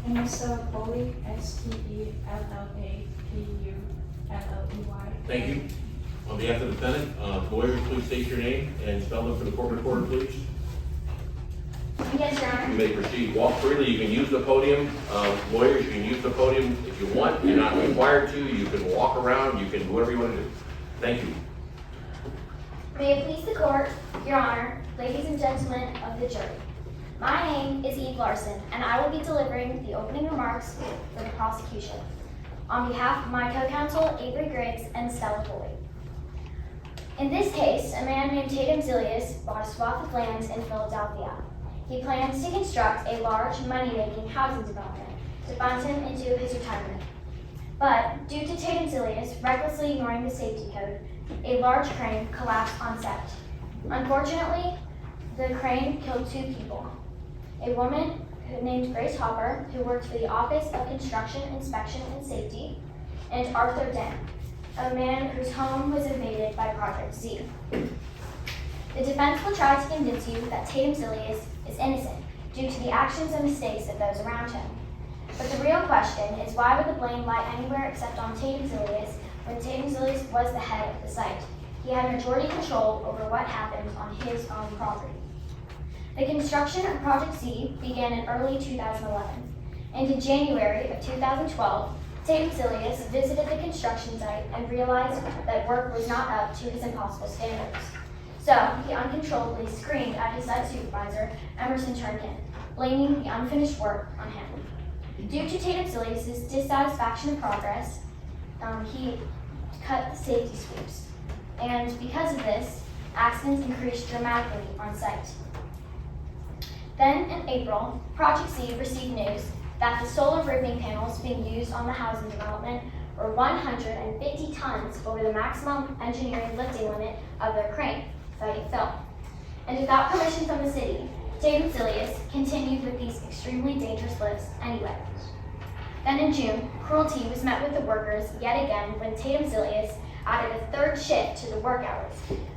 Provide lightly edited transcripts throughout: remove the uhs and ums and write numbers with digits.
And Mr. Foley, STELLAPULLEY. Thank you. On behalf of the defendant, lawyers, please state your name and spell them for the court reporter, please. Yes, Your You Honor. may proceed. Walk freely. You can use the podium. Lawyers, you can use the podium if you want. You're not required to. You can walk around. You can do whatever you want to do. Thank you. May it please the court, Your Honor, ladies and gentlemen of the jury. My name is Eve Larson, and I will be delivering the opening remarks for the prosecution on behalf of my co-counsel Avery Griggs and Stella Foley. In this case, a man named Tatum Zilius bought a swath of land in Philadelphia. He plans to construct a large money-making housing development to fund him into his retirement. But due to Tatum Zilius recklessly ignoring the safety code, a large crane collapsed on site. Unfortunately, the crane killed 2 people. A woman named Grace Hopper, who worked for the Office of Construction Inspection and Safety, and Arthur Dent, a man whose home was invaded by Project Z. The defense will try to convince you that Tatum Zilius is innocent due to the actions and mistakes of those around him. But the real question is, why would the blame lie anywhere except on Tatum Zilius when Tatum Zilius was the head of the site? He had majority control over what happened on his own property. The construction of Project Z began in early 2011, and in January of 2012, Tatum Zilius visited the construction site and realized that work was not up to his impossible standards. So he uncontrollably screamed at his site supervisor, Emerson Turnkin, blaming the unfinished work on him. Due to Tatum Zilius' dissatisfaction in progress, he cut the safety sweeps. And because of this, accidents increased dramatically on site. Then in April, Project Z received news that the solar roofing panels being used on the housing development were 150 tons over the maximum engineering lifting limit of their crane, fighting Phil. And without permission from the city, Tatum Zilius continued with these extremely dangerous lifts anyway. Then in June, cruelty was met with the workers yet again when Tatum Zilius added a 3rd shift to the work hours,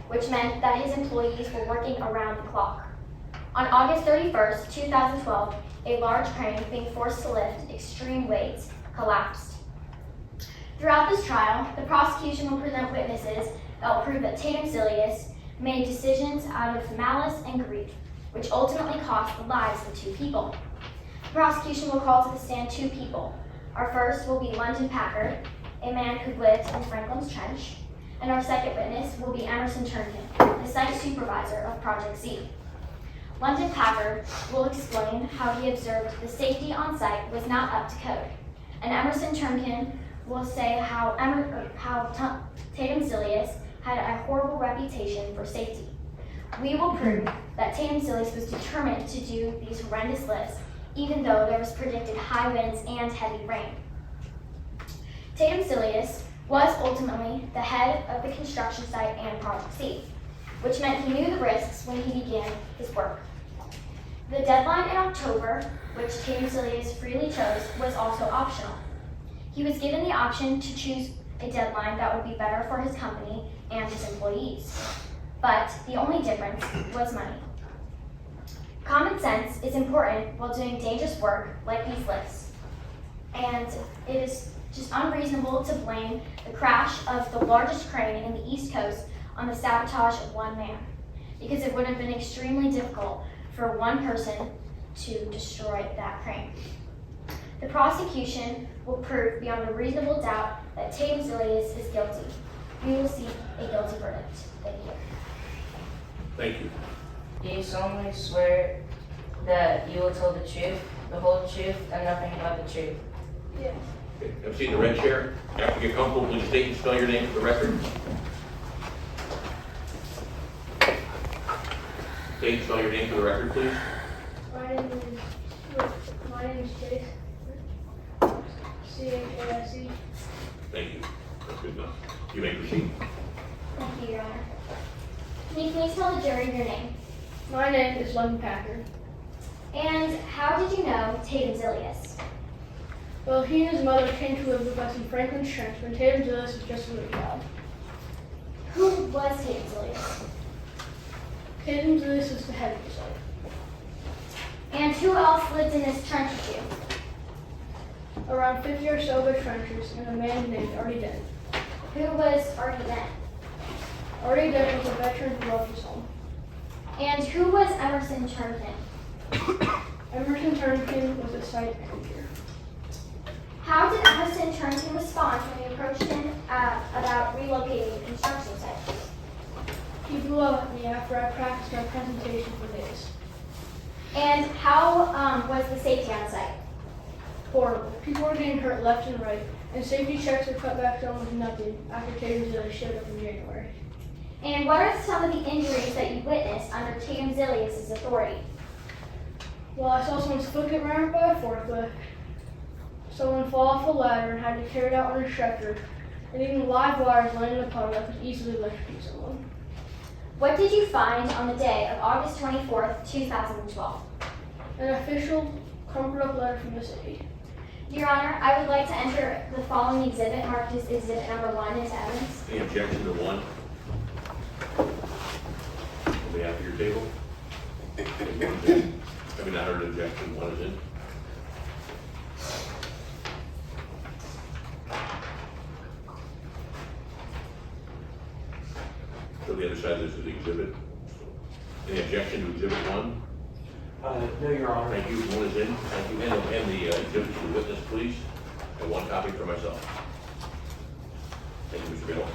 which meant that his employees were working around the clock. On August 31st, 2012, a large crane being forced to lift extreme weights collapsed. Throughout this trial, the prosecution will present witnesses that will prove that Tatum Zilius made decisions out of malice and greed, which ultimately cost the lives of 2 people. The prosecution will call to the stand 2 people. Our first will be London Packard, a man who lived in Franklin's Trench, and our second witness will be Emerson Turnkin, the site supervisor of Project Z. London Packard will explain how he observed the safety on site was not up to code, and Emerson Turnkin will say how Tatum Zilius had a horrible reputation for safety. We will prove that Tatum Zilius was determined to do these horrendous lifts, even though there was predicted high winds and heavy rain. Tatum Zilius was ultimately the head of the construction site and Project Z, which meant he knew the risks when he began his work. The deadline in October, which Tatum Zilius freely chose, was also optional. He was given the option to choose a deadline that would be better for his company and his employees. But the only difference was money. Common sense is important while doing dangerous work like these lifts. And it is just unreasonable to blame the crash of the largest crane in the East Coast on the sabotage of one man, because it would have been extremely difficult for one person to destroy that crane. The prosecution will prove beyond a reasonable doubt that Tatum Zilius is guilty. We will seek a guilty verdict. Thank you. Thank you. Do you solemnly swear that you will tell the truth, the whole truth, and nothing but the truth? Yes. Okay. Have a seat in the red chair. After you get comfortable, please state and spell your name for the record. State and spell your name for the record, please. My name is Chase. CHASE. Thank you. That's good enough. You may proceed. Thank you, Your Honor. Can you please tell the jury your name? My name is London Packard. And how did you know Tatum Zilius? Well, he and his mother came to live with us in Franklin's Trench when Tatum Zilius was just a little child. Who was Tatum Zilius? Tatum Zilius was the head of the site. And who else lived in this trench with you? around 50 or so of the trenches, and a man named Artie Dent. Who was Artie Dent? Artie Dent was a veteran who loved his home. And who was Emerson Turnpin? Emerson Turnpin was a site manager. How did Emerson Turnpin respond when you approached him about relocating the construction site? He blew up at me after I practiced my presentation for days. And how was the safety on site? Horrible. People were getting hurt left and right, and safety checks were cut back to almost nothing after Tatum Zillius showed up in January. And what are some of the injuries that you witnessed under Tatum Zillius' authority? Well, I saw someone's foot get rammed by a forklift, someone fall off a ladder and had to carry it out on a stretcher, and even live wires laying in the puddle that could easily electrocute someone. What did you find on the day of August 24th, 2012? An official crumpled up letter from the city. Your Honor, I would like to enter the following exhibit marked as exhibit number 1 into evidence. Any objection to one? On behalf of your table? One's in. Have we not heard an objection? One is in. So the other side, this is the exhibit. Any objection to exhibit one? No, Your Honor. Thank you. One is in. Thank you. And the exhibit to the witness, please. And one copy for myself. Thank you, Mr. Biddle.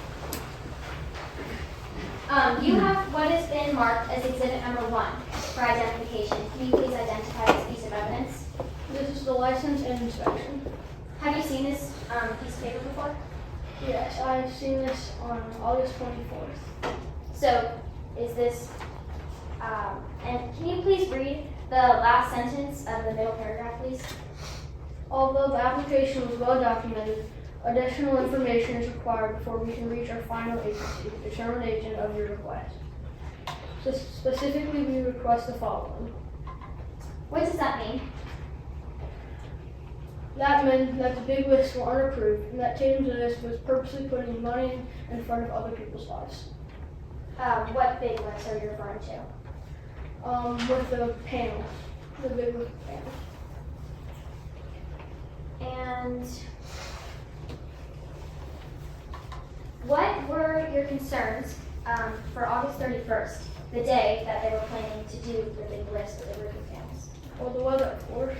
You have what has been marked as exhibit number 1 for identification. Can you please identify this piece of evidence? This is the license and inspection. Have you seen this piece of paper before? Yes, I've seen this on August 24th. So, is this, and can you please read the last sentence of the middle paragraph, please? Although the application was well documented, additional information is required before we can reach our final agency determination of your request. So specifically, we request the following. What does that mean? That meant that the big lists were unapproved and that Tatum Zillius was purposely putting money in front of other people's lives. What big list are you referring to? With the panels, the big lift panels. And what were your concerns for August 31st, the day that they were planning to do the big list of the roofing panels? Well, the weather, of course.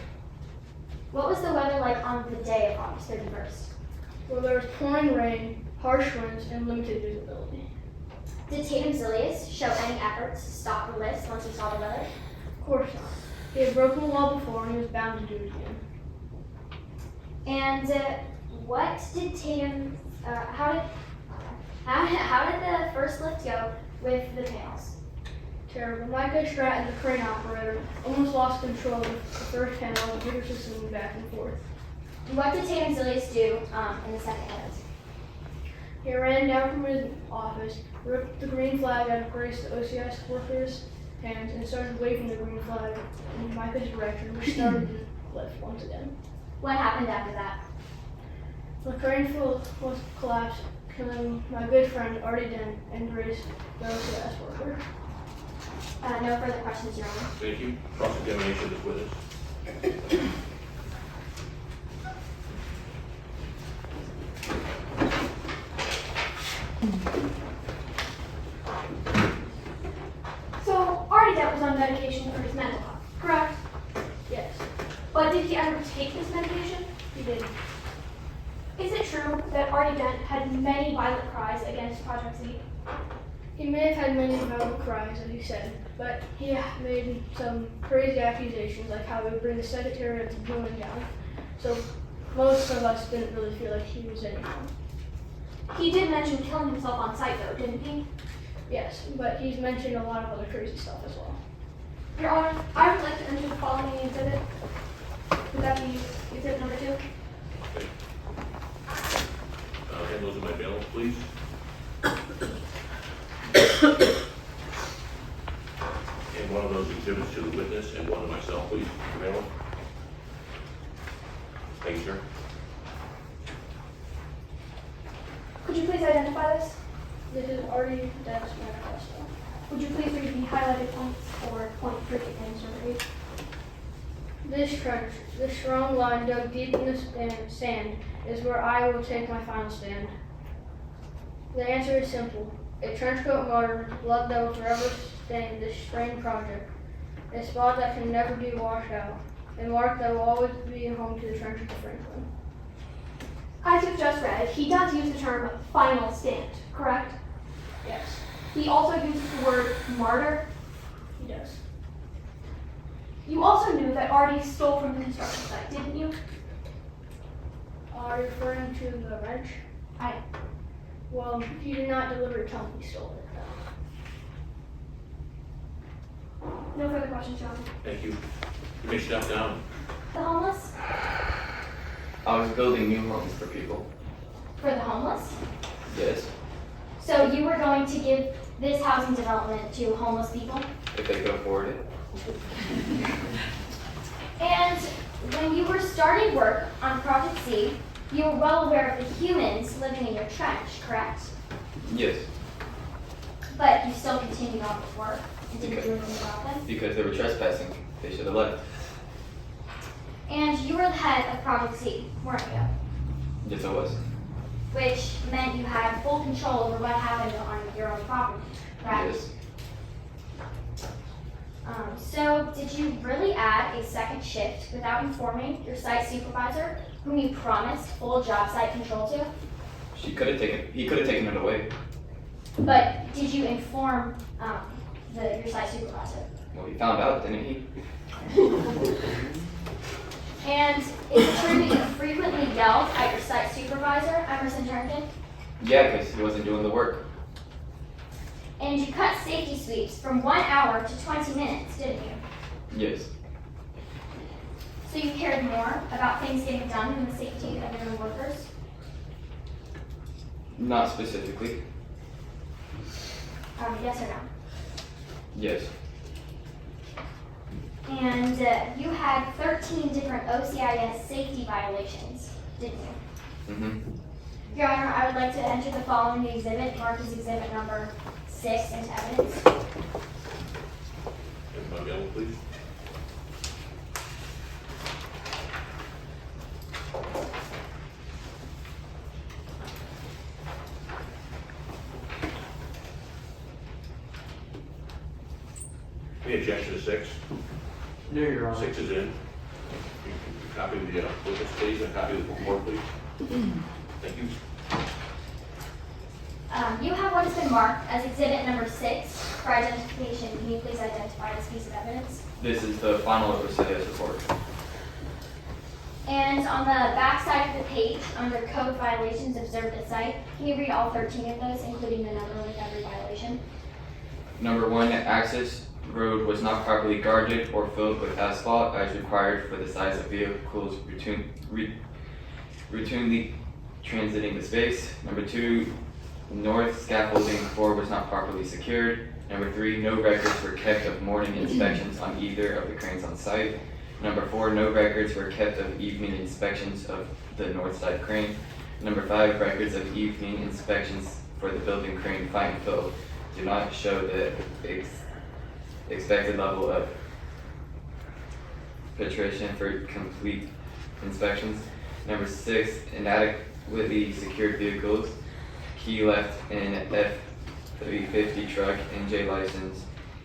What was the weather like on the day of August 31st? Well, there was pouring rain, harsh winds, and limited visibility. Did Tatum Zillius show any efforts to stop the list once he saw the weather? Of course not. He had broken the law before and he was bound to do it again. And what did Tatum, how did the first lift go with the panels? Terrible. Micah Stratton, the crane operator, almost lost control of the first panel and vigorously swinging back and forth. And what did Tatum Zillius do in the second lift? He ran down from his office, ripped the green flag out of Grace, the OCS workers' hands, and started waving the green flag in Micah's direction, which started the lift once again. What happened after that? The crane was collapsed, killing my good friend Artie Dent and Grace, the OCS worker. No further questions, Your Honor. Thank you. Cross-examination of this witness. So, Artie Dent was on medication for his mental health, correct? Yes, But did he ever take this medication? he did. Is it true that Artie Dent had many violent cries against Project Z? He may have had many violent cries, as he said, but he made some crazy accusations, like how he would bring the Secretariat of Doing down. So most of us didn't really feel like he was anyone. He did mention killing himself on site, though, didn't he? Yes, but he's mentioned a lot of other crazy stuff as well. Your Honor, I would like to enter the following exhibit. Would that be exhibit number 2? Okay. Hand those in my mail, please. And one of those exhibits to the witness and one to myself, please. Mail. Thank you, sir. Could you please identify this? This is Artie Dent's manifesto. Would you please read the highlighted points or point 3 and survey? This trench, this strong line dug deep in the sand, is where I will take my final stand. The answer is simple. A trench coat martyr, blood that will forever stain this strange project. A spot that can never be washed out. A mark that will always be home to the trenches of Franklin. As you've just read, he does use the term final stand, correct? Yes, He also uses the word martyr. he does. You also knew that Artie stole from the construction site, didn't you? Are you referring to the wrench? I Well, he did not deliver it, tell me he stole it. No further questions, John. Thank you. You may step down. The homeless? I was building new homes for people. For the homeless? Yes, So you were going to give this housing development to homeless people? if they could afford it. And when you were starting work on Project C, you were well aware of the humans living in your trench, correct? Yes, But you still continued on with work and didn't do anything about them? because they were trespassing. They should have left. And you were the head of Project C, weren't you? Yes, I was. Which meant you had full control over what happened on your own property, correct? Yes. So did you really add a second shift without informing your site supervisor, whom you promised full job site control to? He could have taken it away. But did you inform your site supervisor? Well, he found out, didn't he? And is it true that you frequently yelled at your site supervisor, Emerson Turnkin? Yeah, because he wasn't doing the work. And you cut safety sweeps from 1 hour to 20 minutes, didn't you? Yes. So you cared more about things getting done than the safety of your own workers? Not specifically. Yes or no? Yes. And you had 13 different OCIS safety violations, didn't you? Mm-hmm. Your Honor, I would like to enter the following exhibit, marked as exhibit number 6, into evidence. Everybody else, please. Any objection to 6? No, Your Honor. 6 is in. Copy of the witness, please, and copy of the report, please. Thank you. You have what has been marked as exhibit number 6 for identification. Can you please identify this piece of evidence? This is the final OCIS report. And on the back side of the page, under code violations observed at site, can you read all 13 of those, including the number with every violation? Number 1, access road was not properly guarded or filled with asphalt as required for the size of vehicles routinely transiting the space. Number 2, north scaffolding 4 was not properly secured. Number 3, no records were kept of morning inspections on either of the cranes on site. Number 4, no records were kept of evening inspections of the north side crane. Number 5, records of evening inspections for the building crane fight and fill do not show the expected level of penetration for complete inspections. Number 6, inadequately secured vehicles. Key left in F350 truck, NJ license,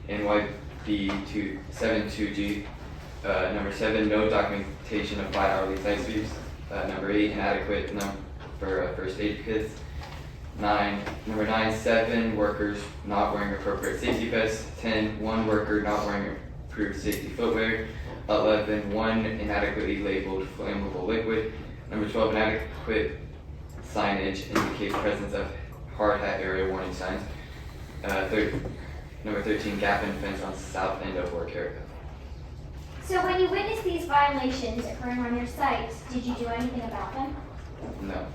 NYB272G. Number 7, no documentation of 5-hourly site sweeps. Number 8, inadequate for first aid kits. Number 9, 7 workers not wearing appropriate safety vests. 10, 1 worker not wearing approved safety footwear. 11, 1 inadequately labeled flammable liquid. Number 12, inadequate signage indicates presence of hard hat area warning signs. Number 13, gap in fence on south end of work area. So when you witnessed these violations occurring on your site, did you do anything about them? No.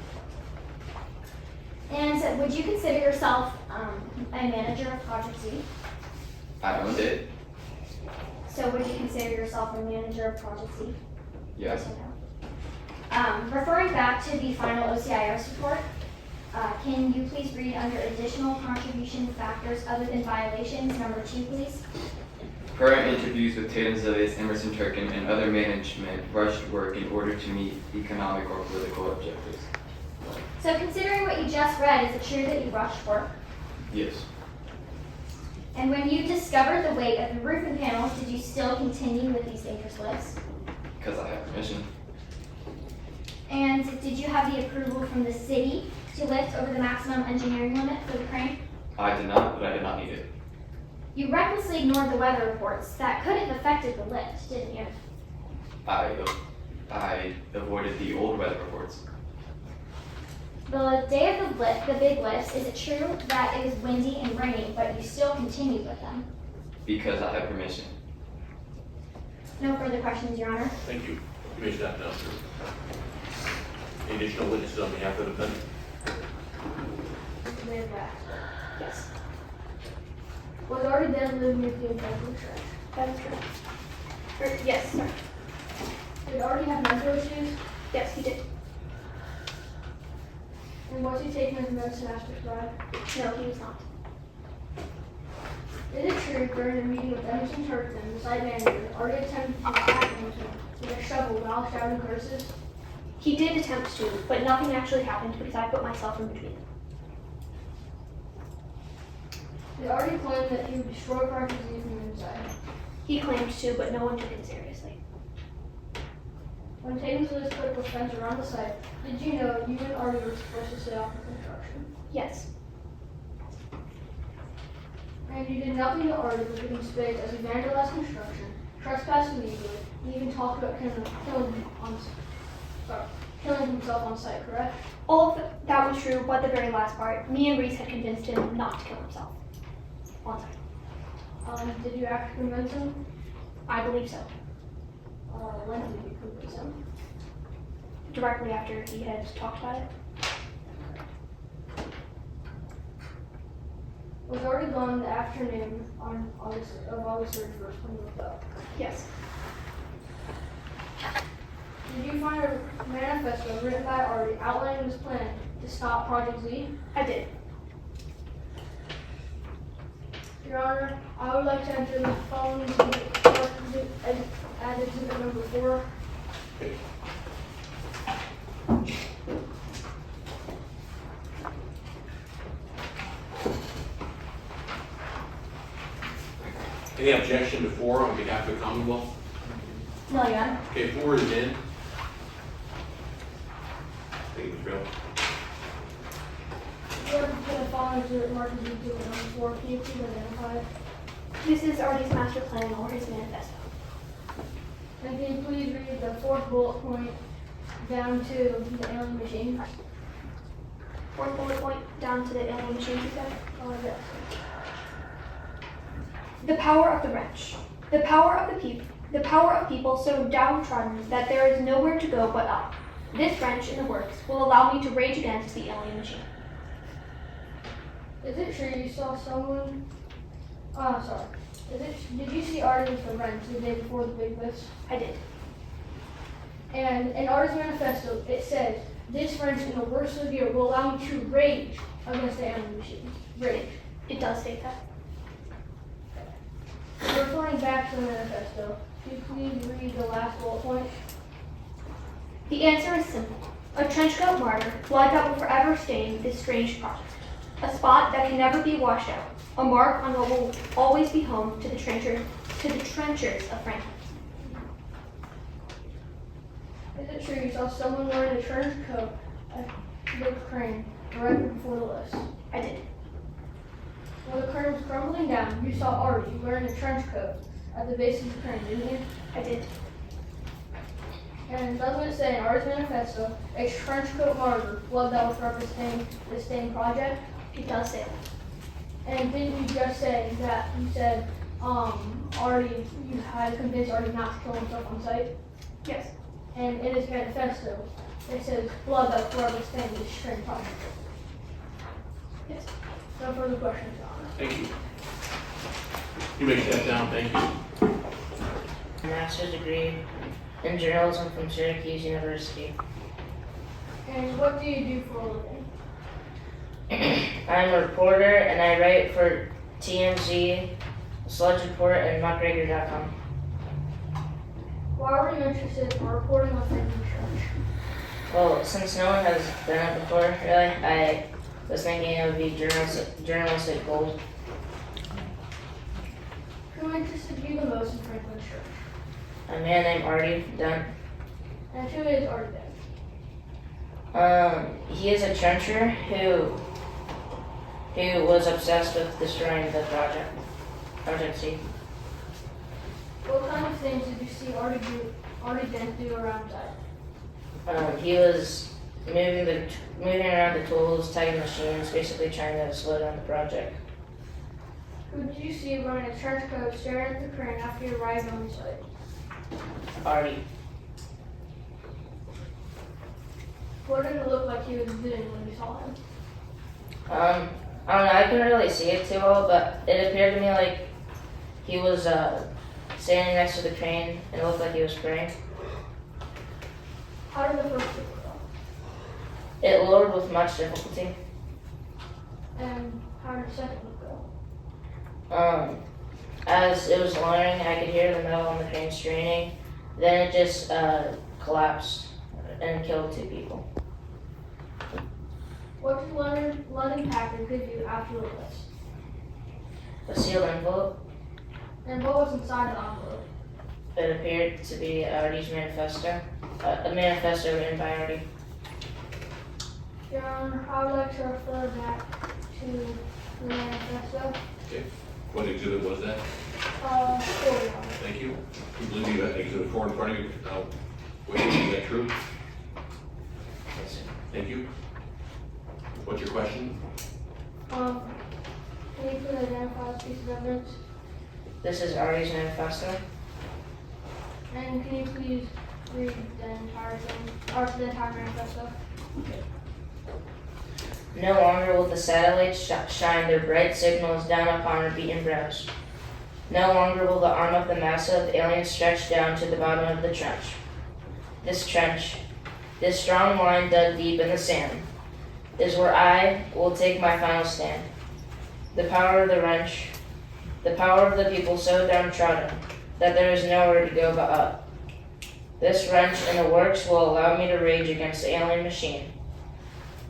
And would you consider yourself a manager of Project Z? I owned it. So would you consider yourself a manager of Project Z? Yes. Or no? Referring back to the final OCIS report, can you please read under additional contribution factors other than violations, number 2, please? Current interviews with Tatum Zilius, Emerson Turkin, and other management rushed work in order to meet economic or political objectives. So considering what you just read, is it true that you rushed work? Yes. And when you discovered the weight of the roofing panels, did you still continue with these dangerous lifts? Because I have permission. And did you have the approval from the city to lift over the maximum engineering limit for the crane? I did not, but I did not need it. You recklessly ignored the weather reports that could have affected the lift, didn't you? I avoided the old weather reports. The day of the lift, the big lifts, is it true that it was windy and raining, but you still continued with them? Because I have permission. No further questions, Your Honor. Thank you. You may step down, sir. Any additional witnesses on behalf of the defendant? Yes. Was already dead living with you in the church? That is correct. Yes, sir. Did already have mental issues? Yes, he did. And was he taking his medicine as prescribed? No, he was not. Is it true during a meeting with Emerson Turkton, the site manager, already attempted to attack Emerson with a shovel while shouting curses? He did attempt to, but nothing actually happened because I put myself in between them. They already claimed that he would destroy Project Z from the inside. He claimed to, but no one took it seriously. When Tatum's list put up a fence around the site, did you know you and Artie were supposed to stay off the construction? Yes. And you did nothing to Artie but giving space as he vandalized construction, trespassed illegally, and even talked about killing himself on site, correct? All of that was true, but the very last part, me and Reese had convinced him not to kill himself. On site. Did you actually convince him? I believe so. When did you convince him? Directly after he had talked about it. Was already gone in the afternoon on August 31st when you looked up. Yes. Did you find a manifesto written by Artie outlining his plan to stop Project Z? I did. Your Honor, I would like to enter the following add exhibit number 4. Okay. Any objection to 4 on behalf of the Commonwealth? No, Your Honor. Okay, 4 is in. Thank you, Ms. Brown. What is the following exhibit marked as exhibit number 4? Can you please identify it? This is Artie's master plan or his manifesto. And can you please read the 4th bullet point down to the alien machine? Fourth bullet point down to the alien machine, you said? Oh, yes. The power of the wrench. The power of people so downtrodden that there is nowhere to go but up. This wrench in the works will allow me to rage against the alien machine. Is it true you saw someone? Sorry. Did you see Artie with the wrench the day before the big lifts? I did. And in Artie's manifesto, it says, this wrench in the worst of the year will allow me to rage against the alien machine. Rage. It does state that. Referring back to the manifesto, could you please read the last bullet point? The answer is simple. A trenchcoat martyr, blood that will forever stain this strange project. A spot that can never be washed out. A mark on what will always be home to the trenchers of Franklin. Is it true you saw someone wearing a trench coat at the crane right before the list? I did. When the crane was crumbling down, you saw Artie wearing a trench coat at the base of the crane, didn't you? I did. And doesn't it say in Artie's manifesto, a trench coat martyr, blood that will forever stain the stain project? It does say that. And didn't you just say that you said, Artie, you had convinced Artie not to kill himself on site? Yes. And in his manifesto, it says, blood that will forever stain this strange project. Yes. No further questions, Your Honor. Thank you. You may step down, thank you. Master's degree in journalism from Syracuse University. And what do you do for a living? I'm a reporter and I write for TMZ, Sludge Report, and muckraker.com. Why were you interested in reporting on Franklin Church? Well, since no one has done it before, really, I was thinking it would be journalistic gold. Who interested you the most in Franklin Church? A man named Artie Dunn. And who is Artie Dunn? He is a trencher who was obsessed with destroying the Project C. What kind of things did you see Artie Dunn do around that? He was moving around the tools, tagging machines, basically trying to slow down the project. Who did you see wearing a trench coat staring at the crane after you arrived on the site? Artie. What did it look like he was doing when you saw him? I don't know, I couldn't really see it too well, but it appeared to me like he was standing next to the crane and it looked like he was praying. How did the first look go? It lowered with much difficulty. And how did the second look go? As it was lowering, I could hear the metal on the crane straining. Then it just collapsed and killed 2 people. What did London Packard give you after the list? A sealed envelope. And what was inside the envelope? It appeared to be Artie's manifesto. A manifesto written by Artie. Your Honor, I would like to refer back to the manifesto. Okay. What exhibit was that? 4, Your Honor. Thank you. You believe you have exhibit 4 in front of you? Wait, is that true? Yes, sir. Thank you. What's your question? Can you please identify this piece of evidence? This is Artie's manifesto. And can you please read the entire thing, or the entire manifesto? No longer will the satellites shine their bright signals down upon our beaten brows. No longer will the arm of the massive alien stretch down to the bottom of the trench. This trench, this strong line dug deep in the sand, is where I will take my final stand. The power of the wrench, the power of the people so downtrodden that there is nowhere to go but up. This wrench in the works will allow me to rage against the alien machine.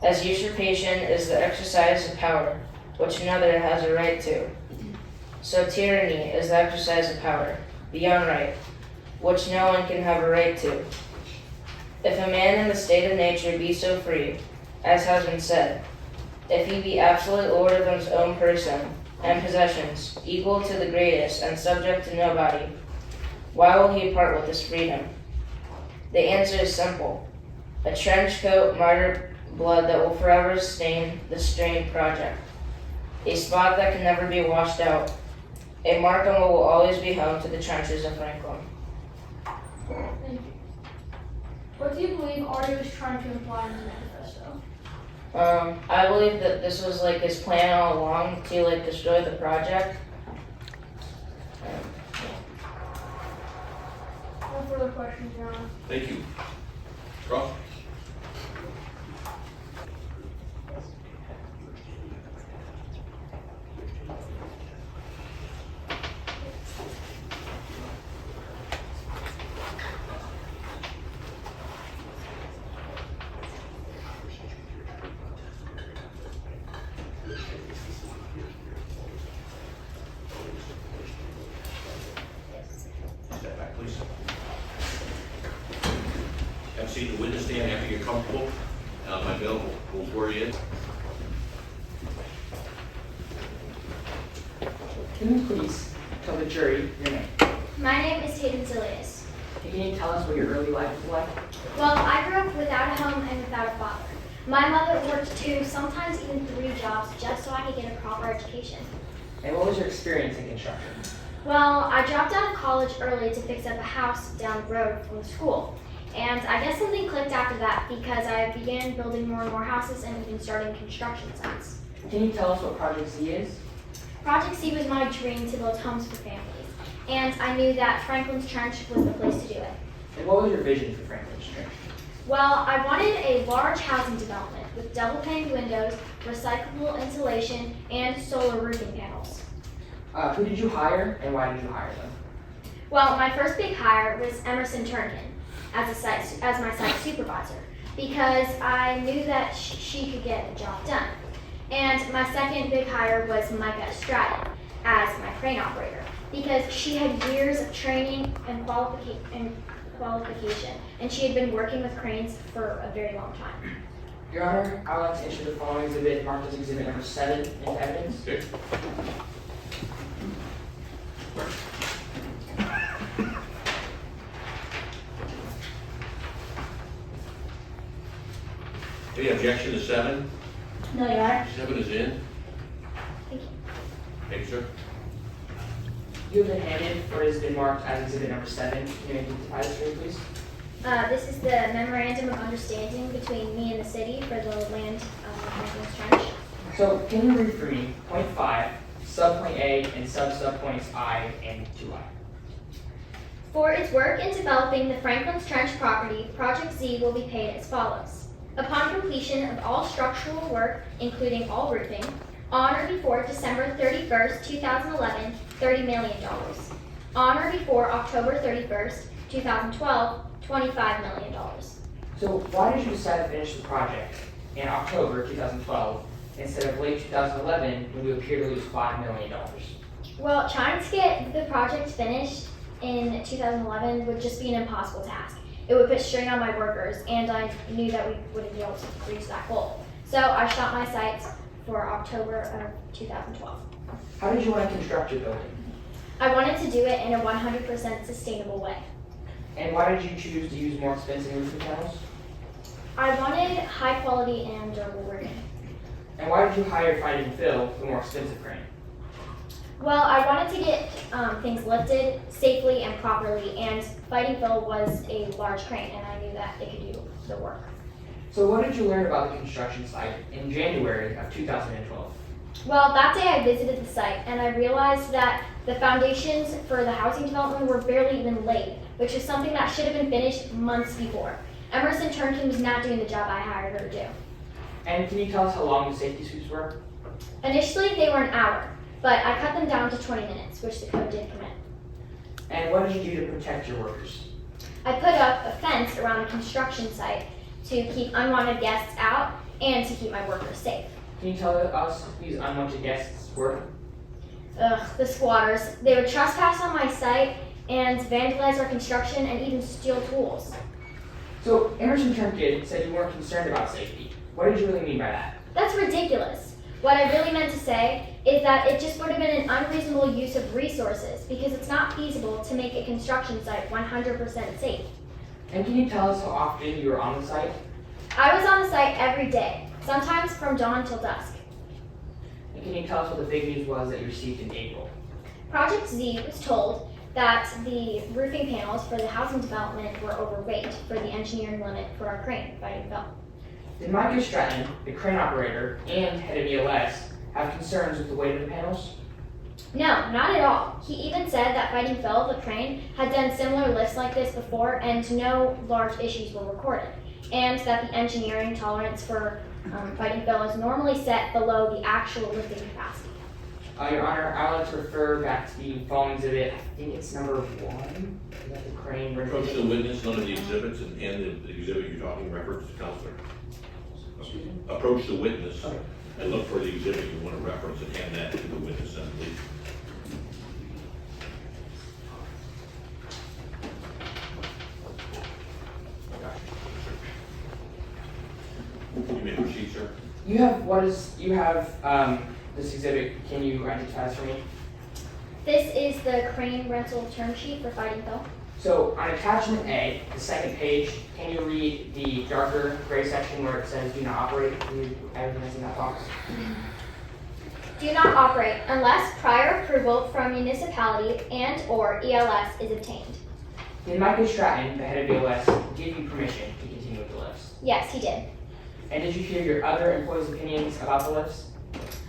As usurpation is the exercise of power, which another has a right to, so tyranny is the exercise of power, beyond right, which no one can have a right to. If a man in the state of nature be so free, as has been said, if he be absolute lord of his own person and possessions, equal to the greatest and subject to nobody, why will he part with his freedom? The answer is simple. A trench coat, martyr blood that will forever stain the strained project. A spot that can never be washed out. A mark on what will always be home to the trenches of Franklin. Thank you. What do you believe Artie was trying to imply in the manifesto? I believe that this was like his plan all along to like destroy the project. No further questions, Your Honor. Thank you. Ross? Step back, please. Have a seat in the witness stand after you're comfortable. My bill will swear you in. Can you please tell the jury your name? My name is Tatum Zilius. Can you tell us what your early life was like? Well, I grew up without a home and without a father. My mother worked 2, sometimes even 3 jobs just so I could get a proper education. And what was your experience in construction? Well, I dropped out of college early to fix up a house down the road from the school. And I guess something clicked after that because I began building more and more houses and even starting construction sites. Can you tell us what Project Z is? Project C was my dream to build homes for families. And I knew that Franklin's Trench was the place to do it. And what was your vision for Franklin's Trench? Well, I wanted a large housing development with double-paned windows, recyclable insulation, and solar roofing panels. Who did you hire and why did you hire them? Well, my first big hire was Emerson Turnkin as my site supervisor because I knew that she could get the job done. And my second big hire was Micah Stratton as my crane operator because she had years of training and qualification, and she had been working with cranes for a very long time. Your Honor, I would like to issue the following exhibit marked as exhibit number 7 into evidence. Okay. Any objection to 7? No, Your Honor. 7 is in. Thank you. Thank you, sir. You have been handed what has been marked as exhibit number 7. Can you identify this for me, please? This is the memorandum of understanding between me and the city for the land Franklin's Trench. So, can you read for me point 5, subpoint A, and subpoints I and 2I? For its work in developing the Franklin's Trench property, Project Z will be paid as follows. Upon completion of all structural work, including all roofing, on or before December 31st, 2011, $30 million. On or before October 31st, 2012, $25 million. So, why did you decide to finish the project in October 2012 instead of late 2011 when you appear to lose $5 million? Well, trying to get the project finished in 2011 would just be an impossible task. It would put strain on my workers, and I knew that we wouldn't be able to reach that goal. So I shot my sights for October of 2012. How did you want to construct your building? I wanted to do it in a 100% sustainable way. And why did you choose to use more expensive roofing panels? I wanted high quality and durable roofing. And why did you hire Fight and Fill, the more expensive crane? Well, I wanted to get things lifted safely and properly, and Fighting Phil was a large crane, and I knew that it could do the work. So what did you learn about the construction site in January of 2012? Well, that day I visited the site, and I realized that the foundations for the housing development were barely even laid, which is something that should have been finished months before. Emerson Turnkin was not doing the job I hired her to do. And can you tell us how long the safety sweeps were? Initially, they were an hour, but I cut them down to 20 minutes, which the code did permit. And what did you do to protect your workers? I put up a fence around the construction site to keep unwanted guests out and to keep my workers safe. Can you tell us who these unwanted guests were? The squatters. They would trespass on my site and vandalize our construction and even steal tools. So Emerson Turnkin said you weren't concerned about safety. What did you really mean by that? That's ridiculous. What I really meant to say is that it just would have been an unreasonable use of resources because it's not feasible to make a construction site 100% safe. And can you tell us how often you were on the site? I was on the site every day, sometimes from dawn till dusk. And can you tell us what the big news was that you received in April? Project Z was told that the roofing panels for the housing development were overweight for the engineering limit for our crane, Fighting Phil. Did Micah Stratton, the crane operator and head of ELS, have concerns with the weight of the panels? No, not at all. He even said that Fighting Phil, the crane, had done similar lifts like this before and no large issues were recorded, and that the engineering tolerance for Fighting Phil is normally set below the actual lifting capacity. Your Honor, I would like to refer back to the following exhibit. I think it's number 1. Is that the crane? Approach the witness, none of the exhibits, and the exhibit you're talking reference to, Counselor. Excuse me? Approach the witness Okay. and look for the exhibit you want to reference and hand that to the witness, then please. You may proceed, sir. You have this exhibit. Can you identify this for me? This is the crane rental term sheet for Fighting Phil. So on attachment A, the second page, can you read the darker gray section where it says do not operate? Can you read everything that's in that box? Do not operate unless prior approval from municipality and or ELS is obtained. Did Micah Stratton, the head of ELS, give you permission to continue with the lifts? Yes, he did. And did you hear your other employees' opinions about the lifts?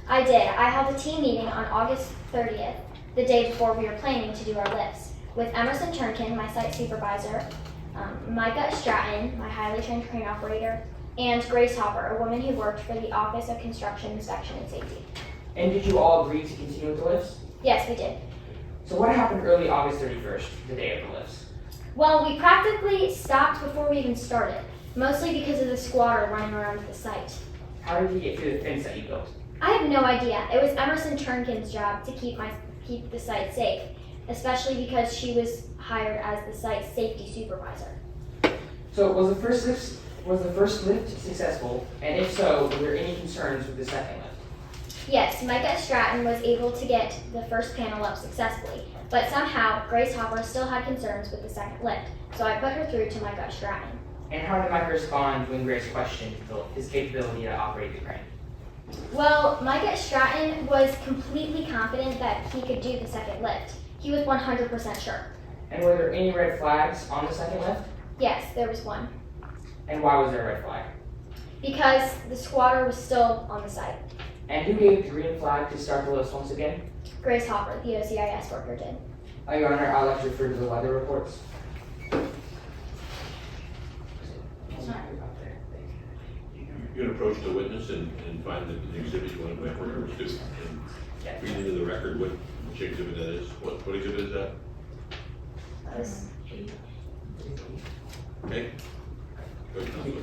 I did. I held a team meeting on August 30th, the day before we were planning to do our lifts, with Emerson Turnkin, my site supervisor, Micah Stratton, my highly trained crane operator, and Grace Hopper, a woman who worked for the Office of Construction Inspection and Safety. And did you all agree to continue with the lifts? Yes, we did. So what happened early August 31st, the day of the lifts? Well, we practically stopped before we even started, mostly because of the squatter running around the site. How did he get through the fence that you built? I have no idea. It was Emerson Turnkin's job to keep the site safe, especially because she was hired as the site's safety supervisor. So was the first lift successful? And if so, were there any concerns with the second lift? Yes, Micah Stratton was able to get the first panel up successfully, but somehow Grace Hopper still had concerns with the second lift, so I put her through to Micah Stratton. And how did Mike respond when Grace questioned his capability to operate the crane? Well, Micah Stratton was completely confident that he could do the second lift. He was 100% sure. And were there any red flags on the second lift? Yes, there was one. And why was there a red flag? Because the squatter was still on the site. And who gave the green flag to start the lifts once again? Grace Hopper, the OCIS worker, did. Your Honor, I'd like to refer to the weather reports. You can approach the witness and find the exhibit you want to refer to, and read into the record which exhibit that is. What exhibit is that? That was Okay. Good, Counselor.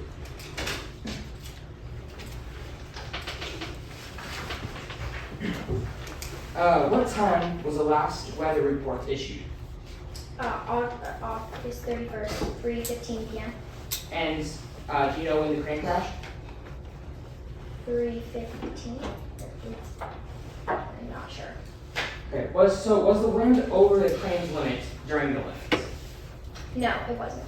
What time was the last weather report issued? August 31st, 3:15 p.m. And do you know when the crane crashed? 3:15? I'm not sure. Okay. Was the wind over the crane's limit during the lift? No, it wasn't.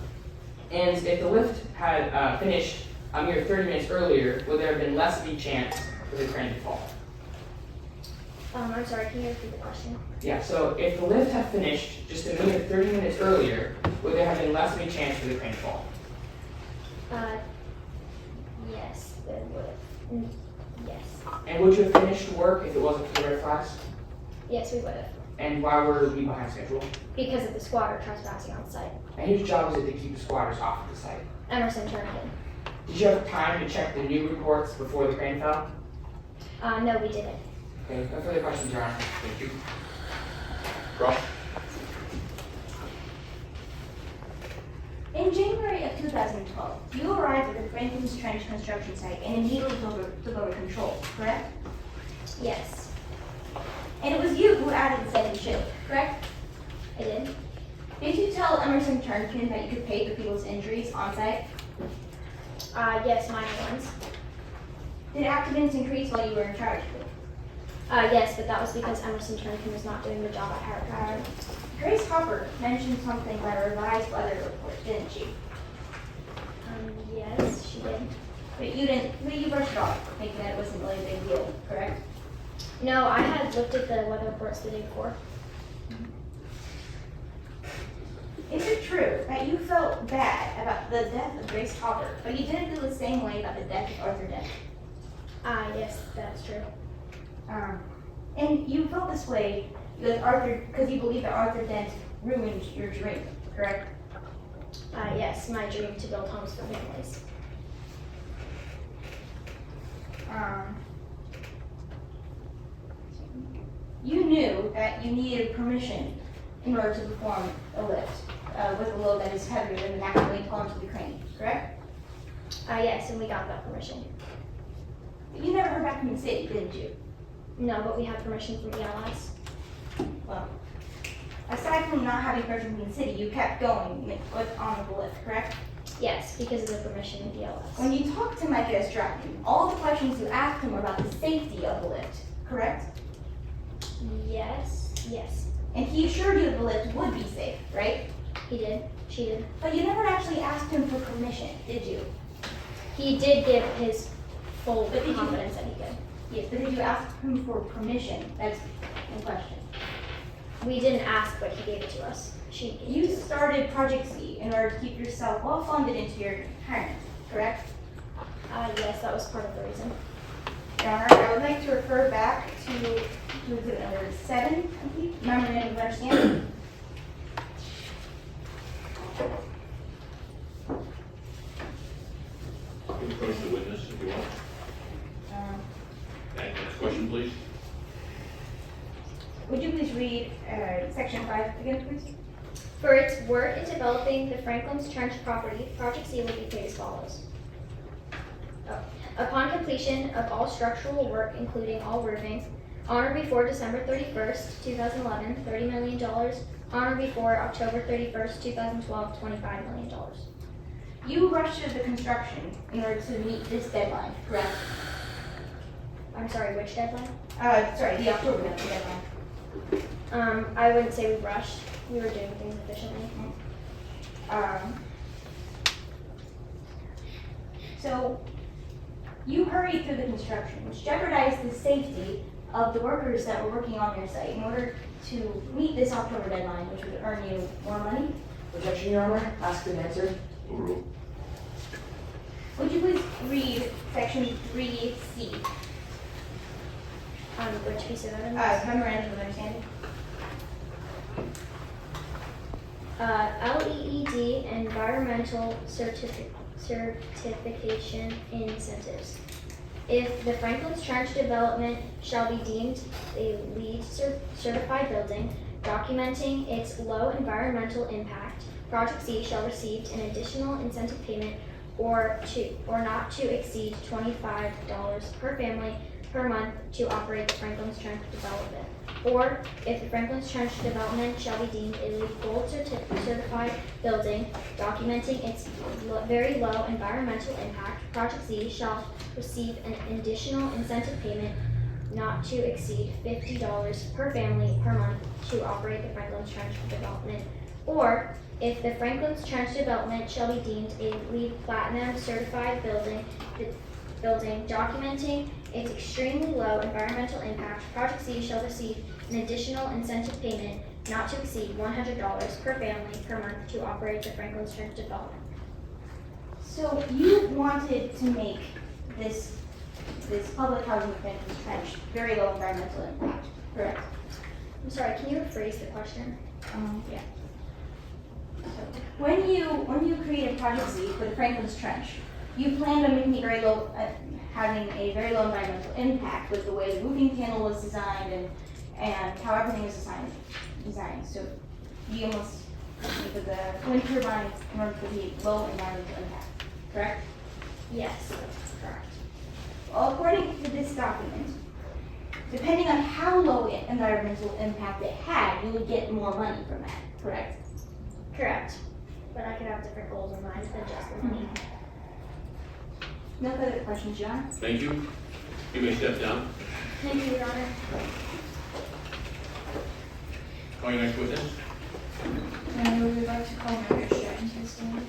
And if the lift had finished a mere 30 minutes earlier, would there have been less of a chance for the crane to fall? I'm sorry, can you repeat the question? Yeah, so if the lift had finished just a mere 30 minutes earlier, would there have been less of a chance for the crane to fall? Yes, there would have. Yes. And would you have finished work if it wasn't for the red flags? Yes, we would have. And why were we behind schedule? Because of the squatter trespassing on site. And whose job is it to keep the squatters off of the site? Emerson Turnkin. Did you have time to check the new reports before the crane fell? No, we didn't. Okay, no further questions, Your Honor. Thank you. Cross. In January of 2012, you arrived at the Franklin's Trench construction site and immediately took over control, correct? Yes, And it was you who added the second shift, correct? I did. Did you tell Emerson Turnkin that you could pay for people's injuries on site? Yes, minor ones. Did accidents increase while you were in charge? Yes, but that was because Emerson Turnkin was not doing the job I hired. Grace Hopper mentioned something about a revised weather report, didn't she? Yes, she did. But you brushed it off, thinking that it wasn't really a big deal, correct? No, I had looked at the weather reports the day before. Is it true that you felt bad about the death of Grace Hopper, but you didn't feel the same way about the death of Arthur Dent? Yes, that's true. And you felt this way because you believe that Arthur Dent ruined your dream, correct? Yes, my dream to build homes for families. You knew that you needed permission in order to perform a lift with a load that is heavier than the maximum weight onto the crane, correct? Yes, and we got that permission. But you never heard back from the city, didn't you? No, but we had permission from ELS. Well, aside from not having permission from the city, you kept going on the lift, correct? Yes, because of the permission of ELS. When you talked to Micah Stratton, all the questions you asked him were about the safety of the lift, correct? Yes, yes, And he assured you that the lift would be safe, right? he did. She did. But you never actually asked him for permission, did you? He did give his full But did you- confidence that he could. Yes, but did you ask him for permission? That's the question. We didn't ask, but he gave it to us. She gave You it to us. started Project C in order to keep yourself well funded into your retirement, correct? Yes, that was part of the reason. Your Honor, I would like to refer back to exhibit number 7, I believe, memorandum of understanding. You can approach the witness if you want. Um, Okay, next question, please. would you please read, section 5 again, please? For its work in developing the Franklin's Trench property, Project Z will be paid as follows. Upon completion of all structural work, including all roofing, on or before December 31st, 2011, $30 million. On or before October 31st, 2012, $25 million. You rushed through the construction in order to meet this deadline, correct? I'm sorry, which deadline? Sorry, the October deadline. I wouldn't say we rushed. We were doing things efficiently. So, you hurried through the construction, which jeopardized the safety of the workers that were working on your site in order to meet this October deadline, which would earn you more money. Objection, Your Honor. Ask and answer. Overruled. Would you please read section 3C, Which piece of evidence? memorandum of understanding? LEED environmental certification incentives. If the Franklin's Trench development shall be deemed a LEED certified building, documenting its low environmental impact, Project Z shall receive an additional incentive payment or not to exceed $25 per family per month to operate the Franklin's Trench development. Or if the Franklin's Trench development shall be deemed a LEED Gold certified building, documenting its very low environmental impact, Project Z shall receive an additional incentive payment not to exceed $50 per family per month to operate the Franklin's Trench development. Or if the Franklin's Trench development shall be deemed a LEED Platinum certified building, documenting its extremely low environmental impact, Project Z shall receive an additional incentive payment not to exceed $100 per family per month to operate the Franklin's Trench development. So you wanted to make this public housing Franklin's Trench very low environmental impact, correct? I'm sorry, can you rephrase the question? Yeah. So when you created Project Z for the Franklin's Trench, you planned on making it very low, having a very low environmental impact with the way the roofing panel was designed and how everything was designed. So you almost needed the wind turbines in order to be low environmental impact, correct? Yes, that's correct. Well, according to this document, depending on how low environmental impact it had, you would get more money from that, correct? Correct. But I could have different goals in mind than just the money. No further questions, Your Honor? Thank you. You may step down. Thank you, Your Honor. Call your next witness. And we would like to call Mary Stratton to the stand.